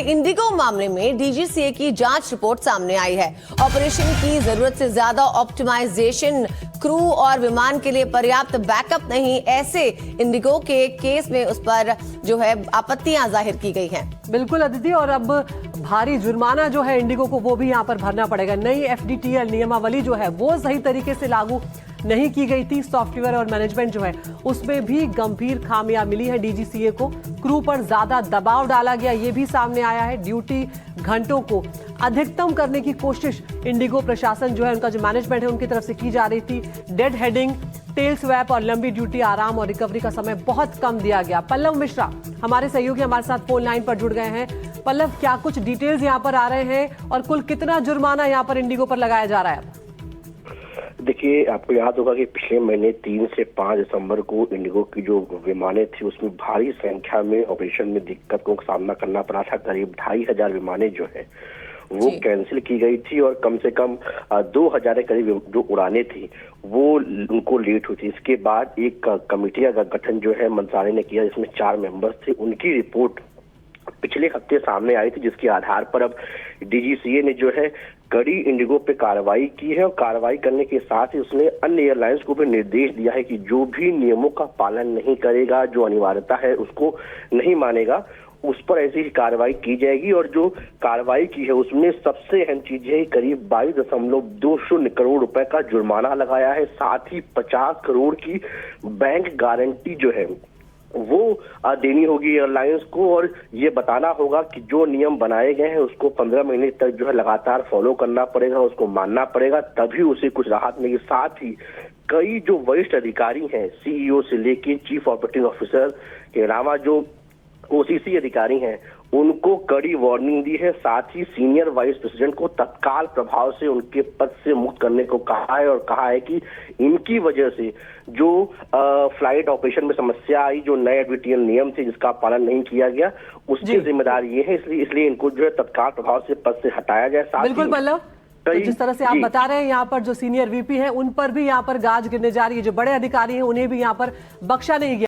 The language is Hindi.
इंडिगो मामले में डीजीसीए की जांच रिपोर्ट सामने आई है। ऑपरेशन की जरूरत से ज्यादा ऑप्टिमाइजेशन, क्रू और विमान के लिए पर्याप्त बैकअप नहीं, ऐसे इंडिगो के केस में उस पर जो है आपत्तियां जाहिर की गई हैं। बिल्कुल अदिति, और अब भारी जुर्माना जो है इंडिगो को वो भी यहाँ पर भरना पड़ेगा। नई एफडीटीएल नियमावली जो है वो सही तरीके से लागू नहीं की गई थी। सॉफ्टवेयर और मैनेजमेंट जो है उसमें भी गंभीर खामियां मिली है डीजीसीए को। क्रू पर ज्यादा दबाव डाला गया, ये भी सामने आया है। ड्यूटी घंटों को अधिकतम करने की कोशिश इंडिगो प्रशासन जो है, उनका जो मैनेजमेंट है उनकी तरफ से की जा रही थी। डेड हेडिंग, टेल स्वैप और लंबी ड्यूटी आराम और रिकवरी का समय बहुत कम दिया गया। पल्लव मिश्रा हमारे सहयोगी हमारे साथ फोन लाइन पर जुड़ गए हैं। पल्लव, क्या कुछ डिटेल्स यहाँ पर आ रहे हैं और कुल कितना जुर्माना यहाँ पर इंडिगो पर लगाया जा रहा है? देखिए, आपको याद होगा कि पिछले महीने 3 से 5 दिसंबर को इंडिगो की जो विमानें थी उसमें भारी संख्या में ऑपरेशन में दिक्कतों का सामना करना पड़ा था। करीब 2500 विमानें जो है वो कैंसिल की गई थी और कम से कम 2000 के करीब जो उड़ानें थी वो उनको लेट हुई थी। इसके बाद एक कमेटी का गठन जो है मंत्रालय ने किया, जिसमें 4 मेंबर्स थे। उनकी रिपोर्ट पिछले हफ्ते सामने आई थी, जिसके आधार पर अब डीजीसीए ने जो है कड़ी इंडिगो पे कार्रवाई की है और कार्रवाई करने के साथ ही उसने अन्य एयरलाइंस को भी निर्देश दिया है कि जो भी नियमों का पालन नहीं करेगा, जो अनिवार्यता है उसको नहीं मानेगा, उस पर ऐसी ही कार्रवाई की जाएगी। और जो कार्रवाई की है उसमें सबसे अहम चीज है करीब 22.20 करोड़ रुपए का जुर्माना लगाया है। साथ ही 50 करोड़ की बैंक गारंटी जो है वो देनी होगी एयरलाइंस को, और ये बताना होगा कि जो नियम बनाए गए हैं उसको 15 महीने तक जो है लगातार फॉलो करना पड़ेगा, उसको मानना पड़ेगा, तभी उसे कुछ राहत मिलेगी। साथ ही कई जो वरिष्ठ अधिकारी हैं, सीईओ से लेके चीफ ऑपरेटिंग ऑफिसर के अलावा जो ओसीसी अधिकारी हैं, उनको कड़ी वार्निंग दी है। साथ ही सीनियर वाइस प्रेसिडेंट को तत्काल प्रभाव से उनके पद से मुक्त करने को कहा है और कहा है कि इनकी वजह से जो फ्लाइट ऑपरेशन में समस्या आई, जो नए एडवर्टीएल नियम थे जिसका पालन नहीं किया गया, उसकी जिम्मेदारी ये है। इसलिए इनको जो है तत्काल प्रभाव से पद से हटाया जाए। बिल्कुल पल्लव, तो जिस तरह से आप बता रहे हैं यहाँ पर जो सीनियर वीपी है उन पर भी यहाँ पर गाज गिरने जा रही है, जो बड़े अधिकारी हैं उन्हें भी यहाँ पर बख्शा नहीं गया।